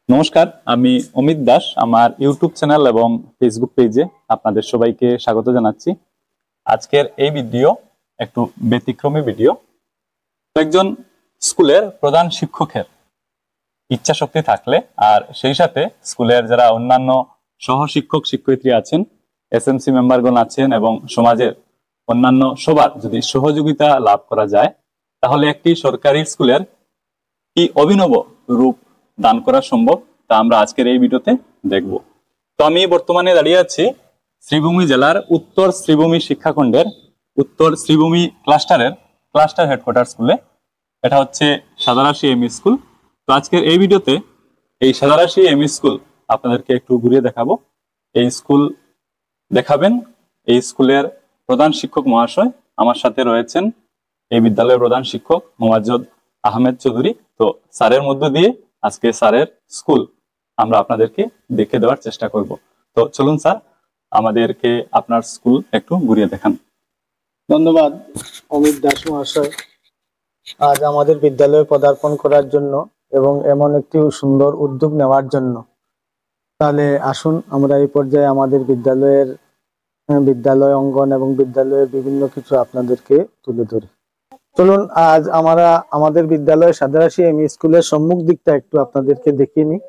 নমস্কার, আমি অমিত দাস। আমার ইউটিউব চ্যানেল এবং ফেসবুক পেজে আপনাদের সবাইকে স্বাগত জানাচ্ছি। আজকের এই ভিডিও একটু ব্যতিক্রমী ভিডিও। একজন স্কুলের প্রধান শিক্ষকের ইচ্ছা শক্তি থাকলে আর সেই সাথে স্কুলের যারা অন্যান্য সহ শিক্ষক শিক্ষয়িত্রী আছেন, এসএমসি মেম্বারগণ আছেন এবং সমাজের অন্যান্য সবার যদি সহযোগিতা লাভ করা যায়, তাহলে একটি সরকারি স্কুলের কি অভিনব রূপ দান করা সম্ভব, তা আমরা আজকের এই ভিডিওতে দেখব। তো আমি বর্তমানে দাঁড়িয়ে আছি শ্রীভূমি জেলার উত্তর শ্রীভূমি শিক্ষাখণ্ডের উত্তর শ্রীভূমি ক্লাস্টার হেডকোয়ার্টার স্কুলে। এটা হচ্ছে সাদারাশি এমই স্কুল। তো আজকের এই ভিডিওতে এই সাদারাশি এমই স্কুল আপনাদেরকে একটু ঘুরিয়ে দেখাবো। এই স্কুল দেখাবেন এই স্কুলের প্রধান শিক্ষক মহাশয়। আমার সাথে রয়েছেন এই বিদ্যালয়ের প্রধান শিক্ষক মোয়াজ্জেদ আহমেদ চৌধুরী। তো স্যারের মধ্য দিয়ে আজকে স্যারের স্কুল আমরা আপনাদেরকে দেখে দেওয়ার চেষ্টা করব। তো চলুন স্যার, আমাদেরকে আপনার স্কুল একটু ঘুরিয়ে দেখান। ধন্যবাদ অমিত দাস মহাশয়, আজ আমাদের বিদ্যালয়ে পদার্পণ করার জন্য এবং এমন একটি সুন্দর উদ্যোগ নেওয়ার জন্য। তাহলে আসুন আমরা এই পর্যায়ে আমাদের বিদ্যালয় অঙ্গন এবং বিদ্যালয়ের বিভিন্ন কিছু আপনাদেরকে তুলে ধরি। চলুন আজ আমরা আমাদের বিদ্যালয়ের সাদারাশি এমই স্কুলের সম্মুখ দিকটা একটু আপনাদেরকে দেখিয়ে নিই।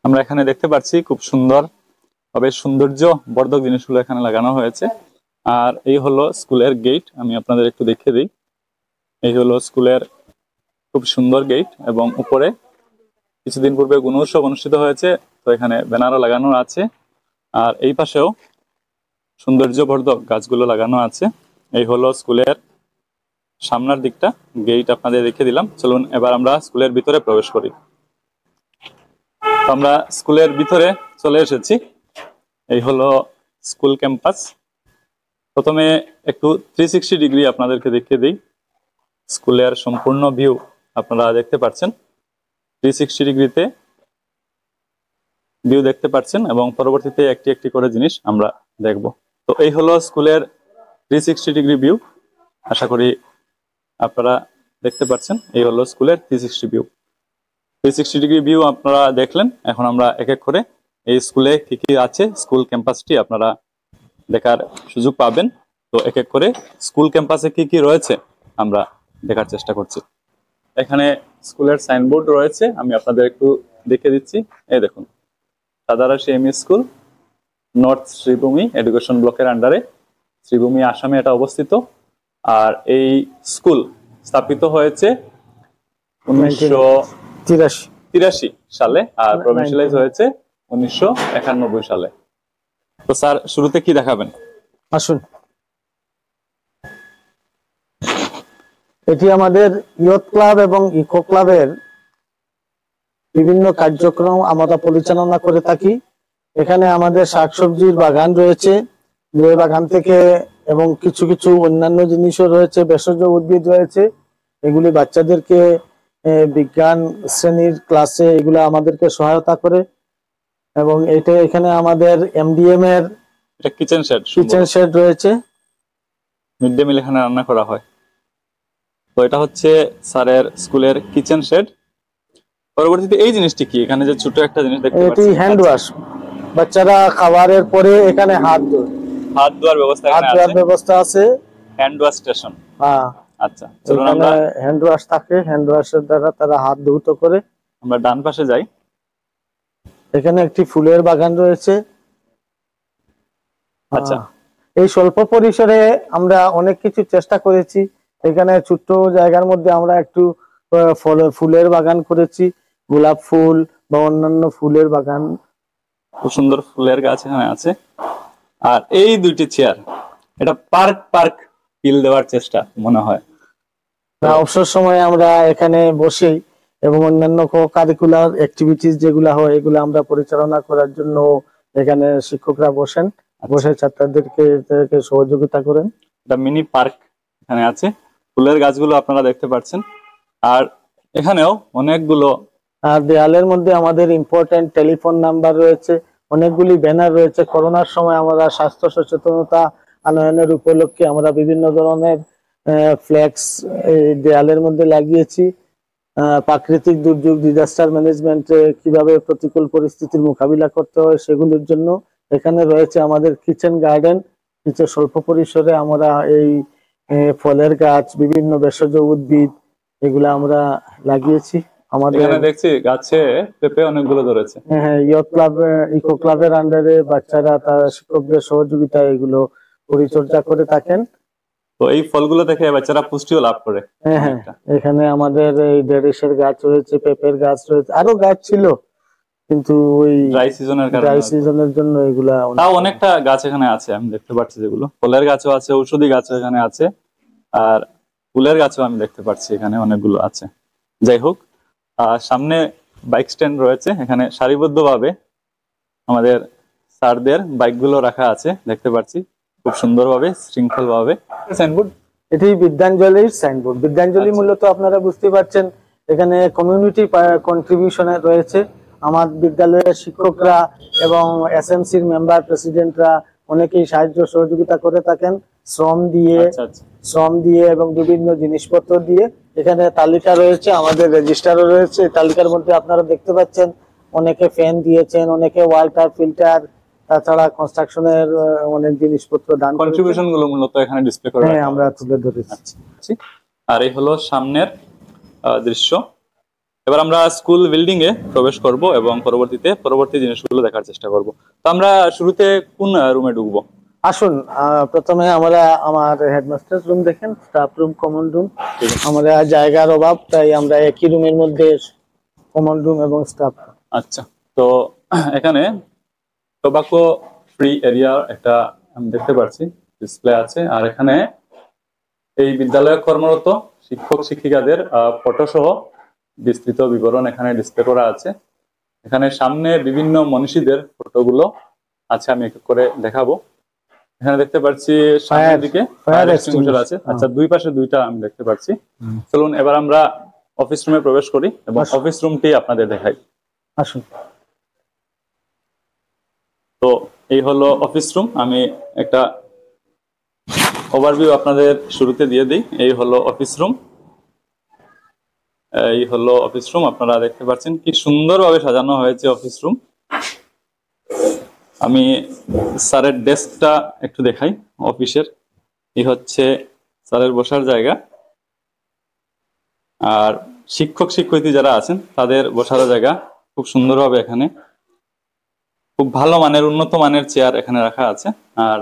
আমরা এখানে দেখতে পাচ্ছি খুব সুন্দর ভাবে সৌন্দর্য বর্ধক জিনিসগুলো এখানে লাগানো হয়েছে। আর এই হলো স্কুলের গেট, আমি আপনাদের একটু দেখিয়ে দিই। এই হলো স্কুলের খুব সুন্দর গেট এবং উপরে কিছুদিন পূর্বে গুণোৎসব অনুষ্ঠিত হয়েছে, তো এখানে ব্যানারও লাগানো আছে। আর এই পাশেও সৌন্দর্যবর্ধক গাছগুলো লাগানো আছে। এই হলো স্কুলের সামনের দিকটা, গেট আপনাদের রেখে দিলাম। চলুন এবার আমরা স্কুলের ভিতরে প্রবেশ করি। আমরা স্কুলের ভিতরে চলে এসেছি। এই হলো স্কুল ক্যাম্পাস। প্রথমে একটু 360 ডিগ্রি আপনাদেরকে দেখিয়ে দিই। স্কুলের সম্পূর্ণ ভিউ আপনারা দেখতে পাচ্ছেন, 360 ডিগ্রিতে ভিউ দেখতে পাচ্ছেন এবং পরবর্তীতে একটি একটি করে জিনিস আমরা দেখব। তো এই হলো স্কুলের 360 ডিগ্রি ভিউ, আশা করি আপনারা দেখতে পাচ্ছেন। এই হলো স্কুলের 360 ভিউ। 360 ডিগ্রি ভিউ আপনারা দেখলেন। এখন আমরা এক এক করে এই স্কুলে কি কি আছে, স্কুল ক্যাম্পাসটি আপনারা দেখার সুযোগ পাবেন। তো এক এক করে স্কুল ক্যাম্পাসে কি কি রয়েছে আমরা দেখার চেষ্টা করছি। এখানে স্কুলের সাইনবোর্ড রয়েছে, আমি আপনাদের একটু দেখে দিচ্ছি। এই দেখুন, Sadarashi ME school, north Sribhumi education ব্লকের আন্ডারে, শ্রীভূমি আসামে এটা অবস্থিত। আর এই স্কুল স্থাপিত হয়েছে 1983 সালে আর প্রভিন্সিয়ালাইজ হয়েছে 1991 সালে। তো স্যার শুরুতে কি দেখাবেন? আসুন, এটি আমাদের ইয়ুথ ক্লাব এবং ইকো ক্লাবের বিভিন্ন কার্যক্রম আমরা পরিচালনা করে থাকি। এখানে আমাদের শাকসবজির বাগান রয়েছে, যে বাগান থেকে এবং কিছু কিছু অন্যান্য জিনিসও রয়েছে, ভেষজ উদ্ভিদ রয়েছে। এগুলি বাচ্চাদেরকে বিজ্ঞান শ্রেণীর ক্লাসে এগুলো আমাদেরকে সহায়তা করে। এবং এখানে আমাদের এমডিএম এর কিচেন শেড রয়েছে, মিড ডে মিল এখানে রান্না করা হয়। তো এটা হচ্ছে স্যারের স্কুলের কিচেন শেড। পরবর্তীতে এই জিনিসটি কি, এখানে যে ছোট একটা জিনিস দেখতে পাচ্ছি, এটি হ্যান্ড ওয়াশ। বাচ্চারা খাবারের পরে এখানে হাত ধোয়ার ব্যবস্থা আছে, হ্যান্ড ওয়াশ স্টেশন। হ্যাঁ, আচ্ছা চলুন আমরা হ্যান্ড ওয়াশ থাকে, হ্যান্ড ওয়াশের দ্বারা তারা হাত ধৌত করে। আমরা ডান পাশে যাই। এখানে একটি ফুলের বাগান রয়েছে। আচ্ছা, এই স্বল্প পরিসরে আমরা অনেক কিছু চেষ্টা করেছি। এখানে ছোট্ট জায়গার মধ্যে আমরা একটু ফুলের বাগান করেছি, গোলাপ ফুল বা অন্যান্য ফুলের বাগান। খুব সুন্দর ফুলের গাছ এখানে আছে। আর এই দুইটি চেয়ার, এটা পার্ক ফিল দেওয়ার চেষ্টা মনে হয়। অবসর সময়ে আমরা এখানে বসে এবং অন্যান্য কারিকুলার অ্যাক্টিভিটিস যেগুলো হয় এগুলো আমরা পরিচালনা করার জন্য এখানে শিক্ষকরা বসে ছাত্রদেরকে সহযোগিতা করেন। এটা মিনি পার্ক এখানে আছে, ফুলের গাছগুলো আপনারা দেখতে পাচ্ছেন। আর এখানেও অনেকগুলো, আর দেয়ালের মধ্যে আমাদের ইম্পর্টেন্ট টেলিফোন নাম্বার রয়েছে, অনেকগুলি ব্যানার রয়েছে। করোনার সময় আমরা স্বাস্থ্য সচেতনতা আনয়নের উপলক্ষে আমরা বিভিন্ন ধরনের ফ্লেক্স দেয়ালের মধ্যে লাগিয়েছি। প্রাকৃতিক দুর্যোগ, ডিজাস্টার ম্যানেজমেন্টে কিভাবে প্রতিকূল পরিস্থিতির মোকাবিলা করতে হয় সেগুলোর জন্য এখানে রয়েছে আমাদের কিচেন গার্ডেন। কিছু স্বল্প পরিসরে আমরা এই ফলের গাছ, বিভিন্ন ভেষজ উদ্ভিদ এগুলা আমরা লাগিয়েছি। আমাদের এখানে দেখছি গাছে পেঁপে অনেকগুলো ধরেছে। হ্যাঁ, ইয়ট ক্লাব, ইকো ক্লাবের আন্ডারে বাচ্চারা তার শিক্ষকদের সহযোগিতায় এগুলো পরিচর্যা করে থাকেন। তো এই ফলগুলো দেখে বাচ্চারা পুষ্টিও লাভ করে। হ্যাঁ হ্যাঁ, এখানে আমাদের এই ঢেঁড়সের গাছ রয়েছে, পেঁপের গাছ রয়েছে, আরো গাছ ছিল কিন্তু ওই ড্রাই সিজনের কারণে, ড্রাই সিজনের জন্য এগুলা তাও অনেকটা গাছ এখানে আছে আমি দেখতে পাচ্ছি, যেগুলো ফলের গাছও আছে, ঔষধি গাছও এখানে আছে, আর ফুলের গাছও আমি দেখতে পাচ্ছি এখানে অনেকগুলো আছে। যাই হোক, সামনে বাইক স্ট্যান্ড রয়েছে, এখানে সারিবদ্ধভাবে আমাদের স্যারদের বাইকগুলো রাখা আছে দেখতে পাচ্ছি, খুব সুন্দরভাবে শৃঙ্খলভাবে। সাইনবোর্ড, এটি বিদ্যাঞ্জলির সাইনবোর্ড। বিদ্যাঞ্জলি মূলত আপনারা বুঝতে পারছেন এখানে কমিউনিটি কন্ট্রিবিউশনে রয়েছে। আমার বিদ্যালয়ের শিক্ষকরা এবং এসএমসির মেম্বার, প্রেসিডেন্টরা অনেকেই সাহায্য সহযোগিতা করে থাকেন শ্রম দিয়ে এবং বিভিন্ন জিনিসপত্র দিয়ে। এখানে তালিকা রয়েছে, আমাদের রেজিস্টারও রয়েছে। তালিকার মধ্যে আপনারা দেখতে পাচ্ছেন অনেকে ফ্যান দিয়েছেন, অনেকে ওয়াটার ফিল্টার, তাছাড়া কনস্ট্রাকশনের অনেক জিনিসপত্র দান করেছেন। কন্ট্রিবিউশন গুলো মূলত এখানে ডিসপ্লে করা আছে, আমরা তুলে ধরেছি। আর এই হলো সামনের দৃশ্য। এবার আমরা স্কুল বিল্ডিং এ প্রবেশ করব এবং পরবর্তী জিনিসগুলো দেখার চেষ্টা করব। তো আমরা শুরুতে কোন রুমে ঢুকবো? আসুন, প্রথমে আমরা আমার হেডমাস্টার রুম দেখেন, স্টাফ রুম, কমন রুম। আমরা জায়গার অভাব, তাই আমরা একই রুমের মধ্যে কমন রুম এবং স্টাফ। আচ্ছা, তো এখানে টোবাকো ফ্রি এরিয়া একটা আমি দেখতে পাচ্ছি ডিসপ্লে আছে, আর এখানে এই বিদ্যালয়ে কর্মরত শিক্ষক শিক্ষিকাদের ফটো সহ বিস্তৃত বিবরণ এখানে ডিসপ্লে করা আছে। এখানে সামনে বিভিন্ন মনীষীদের ফটোগুলো আছে, আমি এক করে দেখাবো। এখানে দেখতে পাচ্ছি সামনের দিকে ফায়ার এক্সটিংগুইশার আছে। আচ্ছা, দুই পাশে দুইটা আমি দেখতে পাচ্ছি। চলুন এবার আমরা অফিস রুমে প্রবেশ করি এবং অফিস রুমটি আপনাদের দেখাই। আসুন। তো এই হলো অফিস রুম, আমি একটা ওভারভিউ আপনাদের শুরুতে দিয়ে দিই। এই হলো অফিস রুম, আপনারা দেখতে পাচ্ছেন কি সুন্দরভাবে সাজানো হয়েছে অফিস রুম। আমি স্যারের ডেস্কটা একটু দেখাই অফিসের। এই হচ্ছে স্যারের বসার জায়গা, আর শিক্ষক শিক্ষয়িত্রী যারা আছেন তাদের বসার জায়গা খুব সুন্দরভাবে এখানে খুব ভালো মানের, উন্নত মানের চেয়ার এখানে রাখা আছে। আর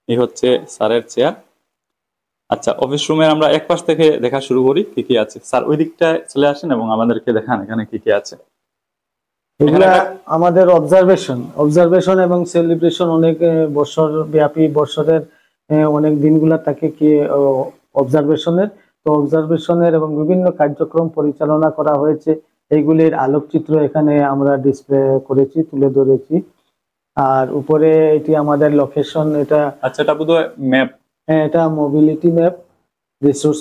এই হচ্ছে স্যারের চেয়ার। আচ্ছা, অফিস রুমের আমরা এক পাশ থেকে দেখা শুরু করি কি কি আছে। স্যার ওই দিকটায় চলে আসেন এবং আমাদেরকে দেখান এখানে কি কি আছে। এগুলা আমাদের অবজারভেশন এবং সেলিব্রেশন, অনেক বছর ব্যাপী, বছরের অনেক দিনগুলা থাকে কি অবজারভেশনের। তো অবজারভেশনের এবং বিভিন্ন কার্যক্রম পরিচালনা করা হয়েছে, এইগুলির আলোকচিত্র এখানে আমরা ডিসপ্লে করেছি, তুলে ধরেছি। আর উপরে এটি আমাদের লোকেশন। এটা আচ্ছা, এটা বোধহয় ম্যাপ। হ্যাঁ, এটা মোবিলিটি ম্যাপ, রিসোর্স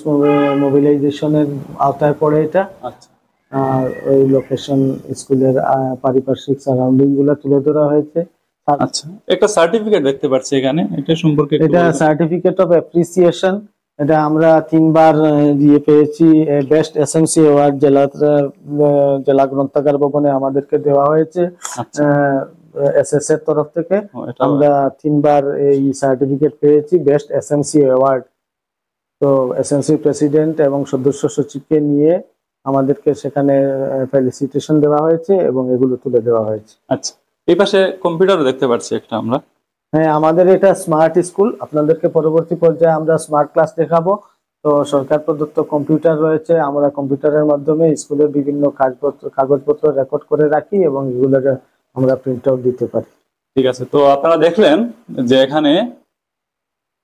মোবিলাইজেশনের আওতায় পড়ে এটা। আচ্ছা, আর ওই লোকেশন, স্কুলের পারিপার্শ্বিক সারাউন্ডিং গুলো তুলে ধরা হয়েছে। আচ্ছা, একটা সার্টিফিকেট দেখতে পাচ্ছি এখানে, এটা সম্পর্কে এটা সার্টিফিকেট অফ অ্যাপ্রিসিয়েশন। এটা আমরা 3বার দিয়ে পেয়েছি। বেস্ট এসএমসি অ্যাওয়ার্ড জেলা গ্রন্থাগার ভবনে আমাদেরকে দেওয়া হয়েছে এসএস এর তরফ থেকে। আমরা 3বার এই সার্টিফিকেট পেয়েছি, বেস্ট এসএমসি অ্যাওয়ার্ড। তো এসএমসি প্রেসিডেন্ট এবং সদস্য সচিবকে নিয়ে আমাদেরকে সেখানে ফেলিসিটেশন দেওয়া হয়েছে এবং এগুলো তুলে দেওয়া হয়েছে। আচ্ছা, এই পাশে কম্পিউটার দেখতে পাচ্ছি একটা আমরা। হ্যাঁ, আমাদের এটা স্মার্ট স্কুল। আপনাদেরকে পরবর্তী পর্যায়ে আমরা স্মার্ট ক্লাস দেখাবো। তো সরকার প্রদত্ত কম্পিউটার রয়েছে, আমরা কম্পিউটারের মাধ্যমে স্কুলের বিভিন্ন কাগজপত্র রেকর্ড করে রাখি এবং এগুলোকে আমরা প্রিন্ট আউট দিতে পারি। ঠিক আছে, তো আপনারা দেখলেন যে এখানে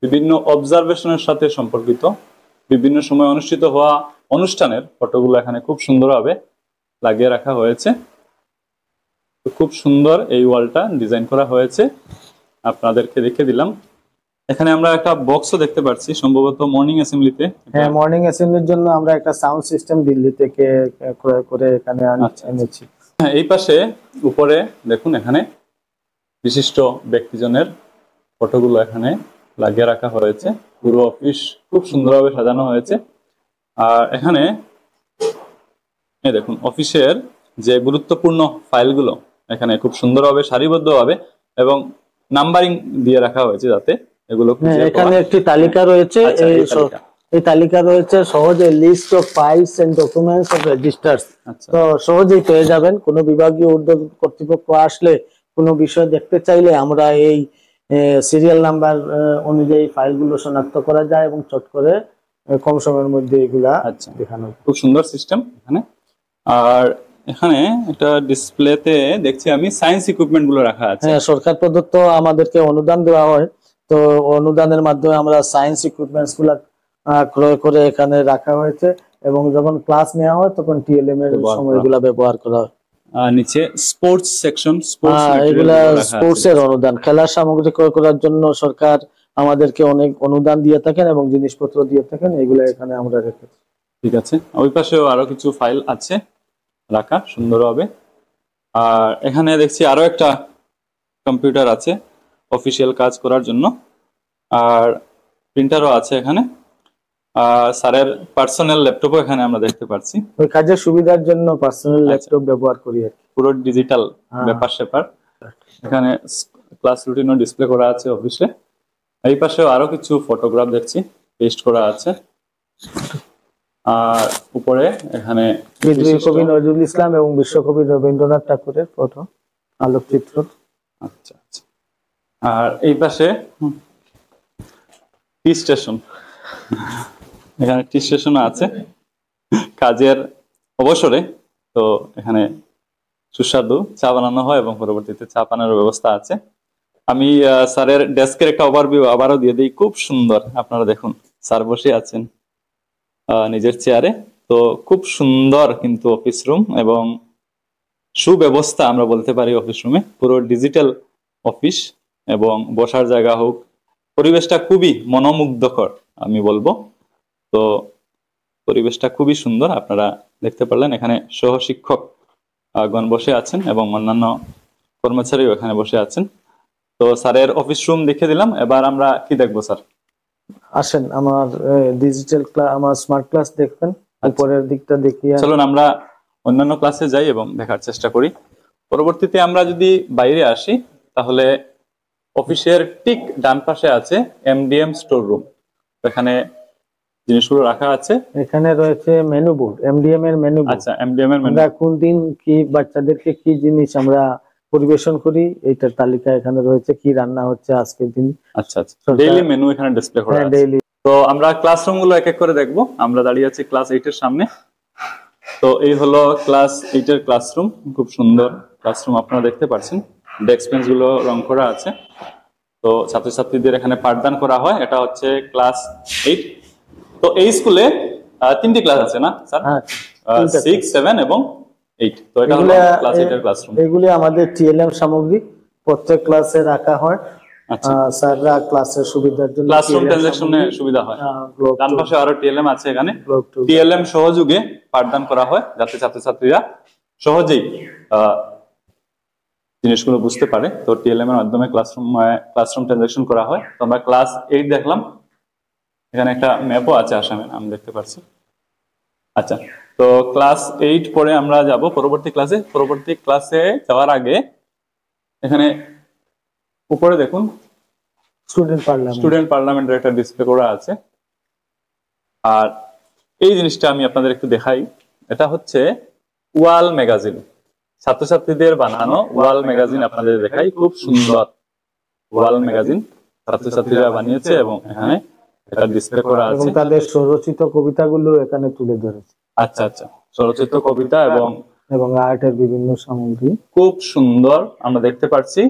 বিভিন্ন অবজারভেশনের সাথে সম্পর্কিত বিভিন্ন সময় অনুষ্ঠিত হওয়া অনুষ্ঠানের ফটোগুলো এখানে খুব সুন্দরভাবে লাগিয়ে রাখা হয়েছে। খুব সুন্দর এই ওয়ালটা ডিজাইন করা হয়েছে, আপনাদেরকে দেখে দিলাম। এখানে আমরা একটা বক্সও দেখতে পাচ্ছি, সম্ভবত মর্নিং অ্যাসেম্বলিতে। হ্যাঁ, মর্নিং অ্যাসেম্বলির জন্য আমরা একটা সাউন্ড সিস্টেম দিল্লি থেকে ক্রয় করে এখানে এনেছি। এই পাশে উপরে দেখুন, এখানে বিশিষ্ট ব্যক্তিজনের ফটোগুলো এখানে লাগিয়ে রাখা হয়েছে। পুরো অফিস খুব সুন্দরভাবে সাজানো হয়েছে। আর এখানে এই দেখুন অফিসের যে গুরুত্বপূর্ণ ফাইলগুলো এখানে খুব সুন্দরভাবে সারিবদ্ধভাবে এবং নাম্বারিং দিয়ে রাখা হয়েছে, যাতে এগুলো এখানে একটি তালিকা রয়েছে। এই তালিকা রয়েছে সহজে list of files and documents of registers. তো সহজেই পেয়ে যাবেন। কোনো বিভাগীয় ঊর্ধ্বতন কর্তৃপক্ষ আসলে কোনো বিষয় দেখতে চাইলে আমরা এই সিরিয়াল নাম্বার অনুযায়ী ফাইলগুলো শনাক্ত করা যায় এবং চট করে কম সময়ের মধ্যে এগুলা দেখানো। খুব সুন্দর সিস্টেম এখানে। আর এখানে একটা ডিসপ্লেতে দেখছি আমি সায়েন্স ইকুইপমেন্ট গুলো রাখা আছে। হ্যাঁ, সরকার প্রদত্ত আমাদেরকে অনুদান দেওয়া হয়, তো অনুদানের মাধ্যমে আমরা সায়েন্স ইকুইপমেন্টস গুলা ক্রয় করে এখানে রাখা হয়েছে এবং যখন ক্লাস নেওয়া হয় তখন টিএলএম এর সময় এগুলা ব্যবহার করা হয়। নিচে স্পোর্টস সেকশন, এগুলা স্পোর্টস এর অনুদান, খেলার সামগ্রী ক্রয় করার জন্য সরকার আমাদেরকে অনেক অনুদান দিয়ে থাকেন এবং জিনিসপত্র দিয়ে থাকেন, এগুলা এখানে আমরা রেখেছি। ঠিক আছে, ওই পাশেও আরো কিছু ফাইল আছে রাখা সুন্দরভাবে। আর এখানে দেখছি আরো একটা কম্পিউটার আছে অফিসিয়াল কাজ করার জন্য, আর প্রিন্টারও আছে এখানে। স্যারের পার্সোনাল ল্যাপটপও এখানে আমরা দেখতে পাচ্ছি। ওই কাজের সুবিধার জন্য পার্সোনাল ল্যাপটপ ব্যবহার করি আর পুরো ডিজিটাল ব্যাপার স্যাপার। এখানে ক্লাস রুটিনও ডিসপ্লে করা আছে অফিসে। এই পাশেও আরো কিছু ফটোগ্রাফ দেখছি পেস্ট করা আছে। আর উপরে এখানে কবি নজরুল ইসলাম এবং বিশ্বকবি রবীন্দ্রনাথ ঠাকুরের ফটো, আলোকচিত্র। আচ্ছা আচ্ছা। আর এই পাশে টি স্টেশন, এখানে টি স্টেশন আছে কাজের অবসরে। তো এখানে সুস্বাদু চা বানানো হয় এবং পরবর্তীতে চা পানের ব্যবস্থা আছে। আমি স্যারের ডেস্কের একটা ওভারভিউ আবারও দিয়ে দিই। খুব সুন্দর, আপনারা দেখুন স্যার বসে আছেন নিজের চেয়ারে। তো খুব সুন্দর কিন্তু অফিস রুম এবং সুব্যবস্থা আমরা বলতে পারি অফিস রুমে। পুরো ডিজিটাল অফিস এবং বসার জায়গা হোক, পরিবেশটা খুবই মনোমুগ্ধকর আমি বলবো। তো পরিবেশটা খুবই সুন্দর, আপনারা দেখতে পারলেন। এখানে সহশিক্ষক গণ বসে আছেন এবং অন্যান্য কর্মচারীও এখানে বসে আছেন। তো স্যারের অফিস রুম দেখে দিলাম, এবার আমরা কি দেখবো স্যার? আসেন আমার ডিজিটাল ক্লাস, আমার স্মার্ট ক্লাস দেখবেন। উপরের দিকটা দেখিয়ে চলুন আমরা অন্যান্য ক্লাসে যাই এবং দেখার চেষ্টা করি। পরবর্তীতে আমরা যদি বাইরে আসি তাহলে অফিসের ঠিক ডান পাশে আছে এমডিএম স্টোর রুম। এখানে জিনিসগুলো রাখা আছে। এখানে রয়েছে মেনু বোর্ড, এমডিএম এর মেনু বোর্ড। আচ্ছা, এমডিএম এর মেনু। আমরা কোন দিন কি বাচ্চাদেরকে কি জিনিস আমরা পরিবেশন করি এইটার তালিকা এখানে রয়েছে, কি রান্না হচ্ছে আজকের দিন। আচ্ছা আচ্ছা, ডেইলি মেনু এখানে ডিসপ্লে করা আছে। তো আমরা ক্লাসরুম গুলো এক এক করে দেখবো। আমরা দাঁড়িয়ে আছি ক্লাস 8 এর সামনে। তো এই হলো ক্লাস 8 এর ক্লাসরুম। খুব সুন্দর ক্লাসরুম আপনারা দেখতে পাচ্ছেন। ডেস্ক বেঞ্চ গুলো রং করা আছে। তো ছাত্রছাত্রীদের এখানে পাঠদান করা হয়। এটা হচ্ছে ক্লাস 8। তো এই স্কুলে 3টি ক্লাস আছে না স্যার? 6, 7 এবং 8। তো এটা হলো ক্লাস 8 এর ক্লাসরুম। এগুলি আমাদের টিএলএম সামগ্রী প্রত্যেক ক্লাসে রাখা হয়। স্যাররা ক্লাসের সুবিধার জন্য ক্লাসরুম ট্রানজাকশনের সুবিধা হয়। ডান পাশে আরো টিএলএম আছে। এখানে টিএলএম সহযোগে পাঠদান করা হয় যাতে ছাত্রছাত্রীরা সহজেই জিনিসগুলো বুঝতে পারে। তো টিএলএম এর মাধ্যমে ক্লাসরুম ট্রানজাকশন করা হয়। তো আমরা ক্লাস 8 দেখলাম। এখানে একটা ম্যাপও আছে আসামের, আমি দেখতে পাচ্ছি। আচ্ছা, তো ক্লাস 8 পরে আমরা যাব পরবর্তী ক্লাসে। পরবর্তী ক্লাসে যাওয়ার আগে এখানে উপরে দেখুন স্টুডেন্ট পার্লামেন্টের একটা ডিসপ্লে করা আছে। আর এই জিনিসটা আমি আপনাদের একটু দেখাই। এটা হচ্ছে ওয়াল ম্যাগাজিন, ছাত্রছাত্রীদের বানানো ওয়াল ম্যাগাজিন আপনাদের দেখাই। খুব সুন্দর ওয়াল ম্যাগাজিন ছাত্রছাত্রীরা বানিয়েছে এবং এখানে এটা ডিসপ্লে করা আছে। তাদের স্বরচিত কবিতাগুলো এখানে তুলে ধরেছে। আচ্ছা আচ্ছা, স্বরচিত কবিতা এবং আর্টের বিভিন্ন সামগ্রী খুব সুন্দর আমরা দেখতে পাচ্ছি।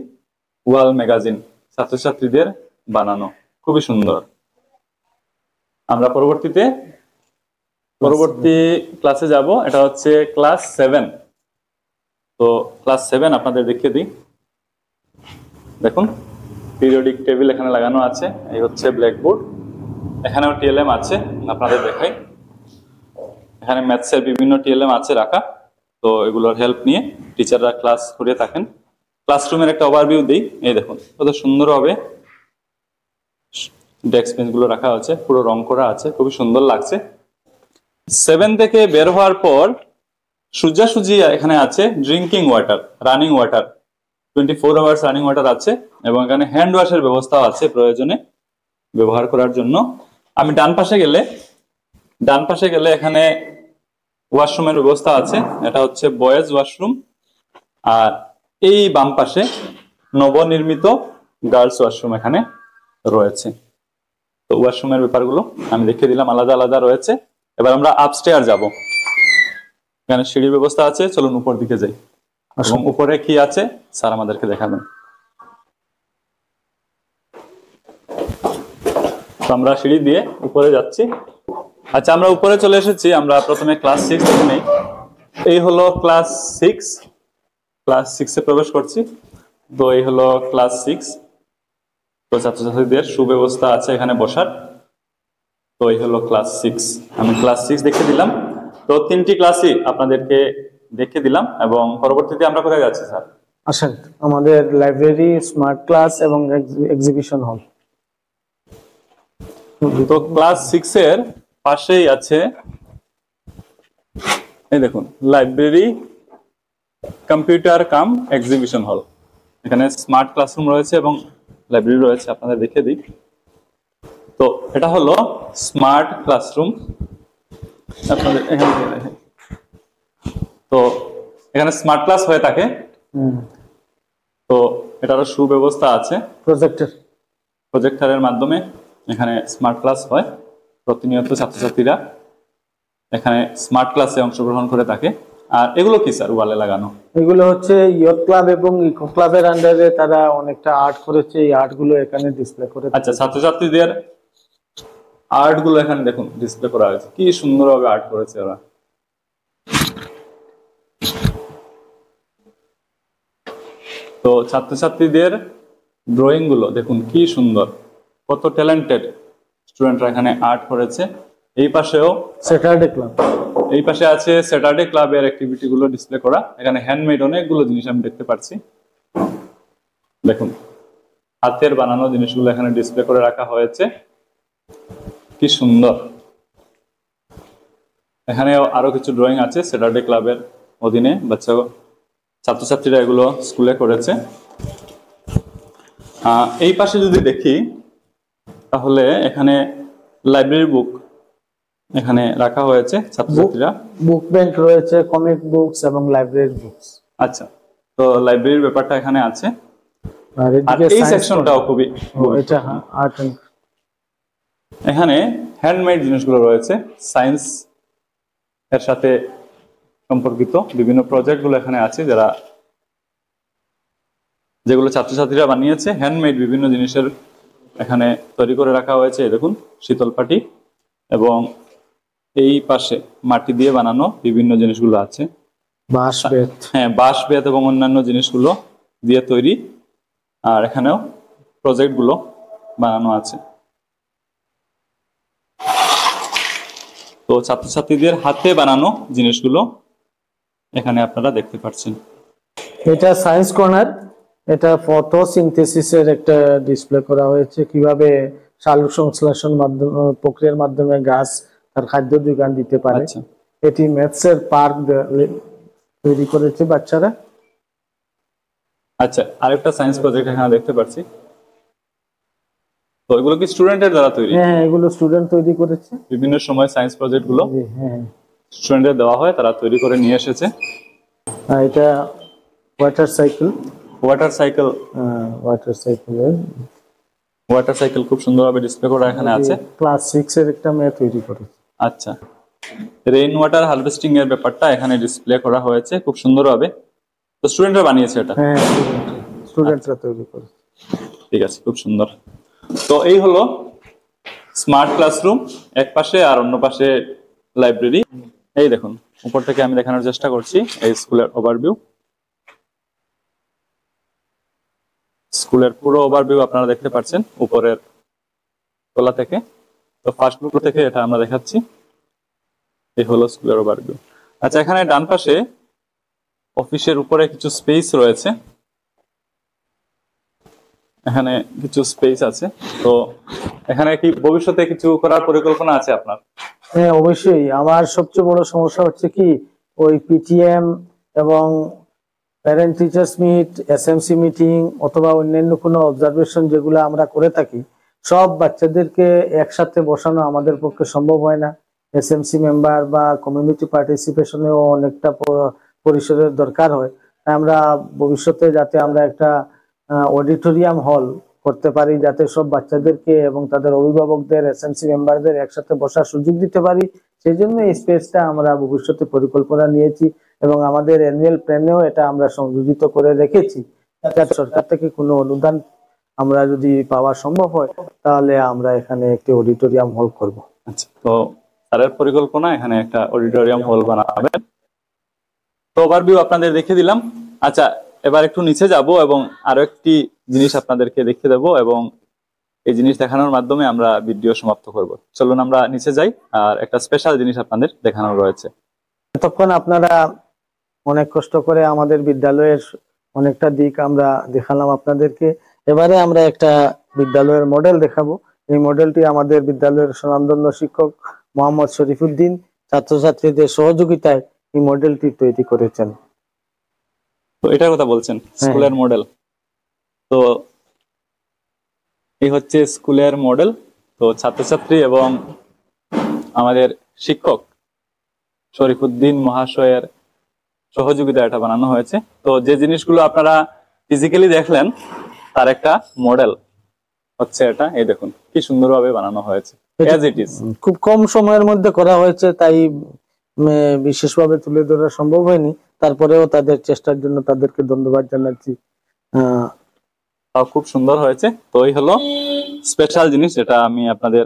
ওয়াল ম্যাগাজিন ছাত্রছাত্রীদের বানানো, খুবই সুন্দর। আমরা পরবর্তী ক্লাসে যাব। এটা হচ্ছে ক্লাস 7। তো ক্লাস 7 আপনাদের দেখিয়ে দিই। দেখুন পিরিয়ডিক টেবিল এখানে লাগানো আছে। এই হচ্ছে ব্ল্যাকবোর্ড। এখানেও টিএলএম আছে, আপনাদের দেখাই। এখানে ম্যাথসের বিভিন্ন টিএলএম আছে রাখা। তো এগুলোর হেল্প নিয়ে টিচাররা ক্লাস করে থাকেন। ক্লাসরুমের একটা ওভারভিউ দিই। এই দেখুন কত সুন্দরভাবে ডেস্ক বেঞ্চ গুলো রাখা আছে, পুরো রং করা আছে, খুবই সুন্দর লাগছে। 7 থেকে বের হওয়ার পর সোজাসুজি এখানে আছে drinking water, running water, 24 hours running water আছে এবং এখানে হ্যান্ড ওয়াশের ব্যবস্থাও আছে প্রয়োজনে ব্যবহার করার জন্য। আমি ডান পাশে গেলে এখানে ওয়াশরুমের ব্যবস্থা আছে, এটা হচ্ছে বয়েজ ওয়াশরুম। আর এই বাম পাশে নবনির্মিত গার্লস ওয়াশরুম এখানে রয়েছে। তো ওয়াশরুমের ব্যাপারগুলো আমি দেখিয়ে দিলাম, আলাদা আলাদা রয়েছে। এবার আমরা আপস্টেয়ার যাব, এখানে সিঁড়ির ব্যবস্থা আছে, চলুন উপর দিকে যাই এবং উপরে কি আছে স্যার আমাদেরকে দেখাবেন। তো আমরা সিঁড়ি দিয়ে উপরে যাচ্ছি। আচ্ছা, আমরা উপরে চলে এসেছি। আমরা প্রথমে ক্লাস 6 থেকে নেই। এই হলো ক্লাস 6 এ প্রবেশ করছি। তো এই হলো ক্লাস 6। তো ছাত্রছাত্রীদের সুব্যবস্থা আছে এখানে বসার। তো এই হলো ক্লাস 6, আমি ক্লাস 6 দেখে দিলাম। তো 3টি ক্লাসই আপনাদেরকে দেখে দিলাম এবং পরবর্তীতে আমরা কোথায় যাচ্ছি স্যার? আসেন, আমাদের লাইব্রেরি, স্মার্ট ক্লাস এবং এক্সিবিশন হল। তো ক্লাস 6 এর পাশেই আছে এই দেখুন লাইব্রেরি, কম্পিউটার কাম এক্সিবিশন হল। এখানে স্মার্ট ক্লাসরুম রয়েছে এবং লাইব্রেরি রয়েছে, আপনাদের দেখে দিই। তো এটা হলো স্মার্ট ক্লাসরুম, আপনাদের এখানে দেখেন। তো এখানে স্মার্ট ক্লাস হয়ে থাকে। তো এটারও সুব্যবস্থা আছে, প্রজেক্টরের মাধ্যমে এখানে স্মার্ট ক্লাস হয়। প্রতিনিয়ত ছাত্রছাত্রীরা এখানে স্মার্ট ক্লাসে অংশগ্রহণ করে থাকে। আর এগুলো কি স্যার ওয়ালে লাগানো? এগুলো হচ্ছে ইয়থ ক্লাব এবং ইকো ক্লাবের আন্ডারে তারা অনেকটা আর্ট করেছে, এই আর্ট গুলো এখানে ডিসপ্লে করে। আচ্ছা, ছাত্রছাত্রীদের আর্ট গুলো এখানে দেখুন ডিসপ্লে করা হয়েছে, কি সুন্দরভাবে আর্ট করেছে ওরা। তো ছাত্রছাত্রীদের ড্রয়িং গুলো দেখুন কি সুন্দর, কত ট্যালেন্টেড স্টুডেন্টরা এখানে আর্ট করেছে। এই পাশেও স্যাটারডে ক্লাব, এই পাশে আছে স্যাটারডে ক্লাবের অ্যাক্টিভিটি গুলো ডিসপ্লে করা। এখানে হ্যান্ডমেড অনেকগুলো জিনিস আমি দেখতে পাচ্ছি। দেখুন হাতের বানানো জিনিসগুলো এখানে ডিসপ্লে করে রাখা হয়েছে, কি সুন্দর। এখানে আরো কিছু ড্রয়িং আছে স্যাটারডে ক্লাবের অধীনে, ছাত্রছাত্রীরা এগুলো স্কুলে করেছে। এই পাশে যদি দেখি তাহলে এখানে লাইব্রেরি বুক এখানে রাখা হয়েছে, ছাত্রছাত্রীরা বুক ব্যাংক রয়েছে, কমিক বুকস এবং লাইব্রেরি বুকস। আচ্ছা, তো লাইব্রেরির ব্যাপারটা এখানে আছে। আর এই সেকশনটাও খুবই, এটা আর্ট, এখানে হ্যান্ডমেড জিনিসগুলো রয়েছে, সায়েন্স এর সাথে সম্পর্কিত বিভিন্ন প্রজেক্ট গুলো এখানে আছে, যেগুলো ছাত্রছাত্রীরা বানিয়েছে। হ্যান্ডমেড বিভিন্ন জিনিসের এখানে তৈরি করে রাখা হয়েছে। দেখুন শীতল পাটি এবং এই পাশে মাটি দিয়ে বানানো বিভিন্ন জিনিসগুলো আছে, বাঁশ বেত, হ্যাঁ বাঁশ বেত এবং অন্যান্য জিনিসগুলো দিয়ে তৈরি। আর এখানেও প্রজেক্ট গুলো বানানো আছে। তো ছাত্রছাত্রীদের হাতে বানানো জিনিসগুলো এখানে আপনারা দেখতে পাচ্ছেন। এটা সায়েন্স কর্নার, এটা ফটোসিনথেসিসের একটা ডিসপ্লে করা হয়েছে, কিভাবে সালোক সংশ্লেষণ প্রক্রিয়ার মাধ্যমে গাছ তার খাদ্য যোগান দিতে পারে। এটি ম্যাথসের পার্ক তৈরি করেছে বাচ্চারা। আচ্ছা, আরেকটা সায়েন্স প্রজেক্ট এখানে দেখতে পাচ্ছি। তো এগুলো কি স্টুডেন্টের দ্বারা তৈরি? হ্যাঁ, এগুলো স্টুডেন্ট তৈরি করেছে। বিভিন্ন সময় সায়েন্স প্রজেক্ট গুলো স্টুডেন্টদের দেওয়া হয়, তারা তৈরি করে নিয়ে এসেছে। এটা ওয়াটার সাইকেল, ওয়াটার সাইকেল খুব সুন্দরভাবে ডিসপ্লে করা এখানে আছে। ক্লাস 6 এর একটা মেয়ে তৈরি করেছে। আচ্ছা, রেইন ওয়াটার হারভেস্টিং এর ব্যাপারটা এখানে ডিসপ্লে করা হয়েছে খুব সুন্দরভাবে। তো স্টুডেন্টরা বানিয়েছে এটা? হ্যাঁ, স্টুডেন্টরা তৈরি করেছে। ঠিক আছে, খুব সুন্দর। তো এই হলো স্মার্ট ক্লাসরুম এক পাশে, আর অন্য পাশে লাইব্রেরি। এই দেখুন উপর থেকে আমি দেখানোর চেষ্টা করছি এই স্কুলের ওভারভিউ। স্কুলের পুরো ওভারভিউ আপনারা দেখতে পাচ্ছেন উপরের তলা থেকে। তো ফার্স্ট ফ্লোর থেকে এটা আমরা দেখাচ্ছি। এই হলো স্কুলের ওভারভিউ। আচ্ছা, এখানে ডান পাশে অফিসের উপরে কিছু স্পেস রয়েছে, এখানে কিছু স্পেস আছে। তো এখানে কি ভবিষ্যতে কিছু করার পরিকল্পনা আছে আপনার? হ্যাঁ, অবশ্যই। আমার সবচেয়ে বড় সমস্যা হচ্ছে কি, ওই পিটিএম এবং parent teachers meet, SMC meeting অথবা অন্যান্য কোনো অবজারভেশন যেগুলো আমরা করে থাকি, সব বাচ্চাদেরকে একসাথে বসানো আমাদের পক্ষে সম্ভব হয় না। এসএমসি মেম্বার বা কমিউনিটি পার্টিসিপেশনেও অনেকটা পরিসরের দরকার হয়। তাই আমরা ভবিষ্যতে যাতে আমরা একটা অডিটোরিয়াম হল করতে পারি, যাতে সব বাচ্চাদেরকে এবং তাদের অভিভাবকদের, এসএমসি মেম্বারদের একসাথে বসার সুযোগ দিতে পারি, সেই জন্য এই স্পেসটা আমরা ভবিষ্যতে পরিকল্পনা নিয়েছি এবং আমাদের অ্যানুয়াল প্ল্যানেও এটা আমরা সংযোজিত করে রেখেছি। যাতে সরকার থেকে কোনো অনুদান আমরা যদি পাওয়া সম্ভব হয়, তাহলে আমরা এখানে একটি অডিটোরিয়াম হল করব। আচ্ছা, তো স্যারের পরিকল্পনা এখানে একটা অডিটোরিয়াম হল বানাবেন। তো ওভারভিউ আপনাদের দেখিয়ে দিলাম। আচ্ছা, এবার একটু নিচে যাব এবং আরো একটি জিনিস আপনাদেরকে দেখিয়ে দেব এবং এই জিনিস দেখানোর মাধ্যমে আমরা ভিডিও সমাপ্ত করব। চলুন আমরা নিচে যাই, আর একটা স্পেশাল জিনিস আপনাদের দেখানোর রয়েছে। এতক্ষণ আপনারা অনেক কষ্ট করে আমাদের বিদ্যালয়ের অনেকটা দিক আমরা দেখালাম আপনাদেরকে। এবারে আমরা একটা বিদ্যালয়ের মডেল দেখাবো। এই মডেলটি আমাদের বিদ্যালয়ের স্বনামধন্য শিক্ষক মোহাম্মদ শরীফুদ্দিন ছাত্রছাত্রীদের সহযোগিতায় এই মডেলটি তৈরি করেছেন। তো এটার কথা বলছেন, স্কুলের মডেল। তো এই হচ্ছে স্কুলের মডেল। তো ছাত্রছাত্রী এবং আমাদের শিক্ষক শরীফুদ্দিন মহাশয়ের সহযোগিতা এটা বানানো হয়েছে। তো যে জিনিসগুলো আপনারা ফিজিক্যালি দেখলেন তার একটা মডেল হচ্ছে এটা। এই দেখুন কি সুন্দরভাবে বানানো হয়েছে, as it is। খুব কম সময়ের মধ্যে করা হয়েছে, তাই বিশেষভাবে তুলে ধরা সম্ভব হয়নি। তারপরেও তাদের চেষ্টার জন্য তাদেরকে ধন্যবাদ জানাচ্ছি। খুব সুন্দর হয়েছে। তো এই হলো স্পেশাল জিনিস যেটা আমি আপনাদের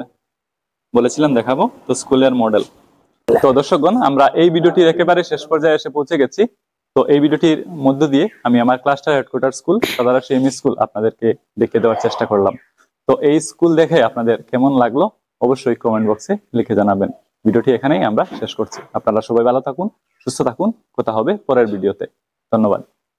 বলেছিলাম দেখাবো, তো স্কুলের মডেল। তো দর্শকগণ, আমরা এই ভিডিওটির একেবারে শেষ পর্যায়ে এসে পৌঁছে গেছি। তো এই ভিডিওটির মধ্য দিয়ে আমি আমার cluster headquarter school Sadara semi school আপনাদেরকে দেখিয়ে দেওয়ার চেষ্টা করলাম। তো এই স্কুল দেখে আপনাদের কেমন লাগলো অবশ্যই কমেন্ট বক্সে লিখে জানাবেন। ভিডিওটি এখানেই আমরা শেষ করছি। আপনারা সবাই ভালো থাকুন, সুস্থ থাকুন। কথা হবে পরের ভিডিওতে। ধন্যবাদ।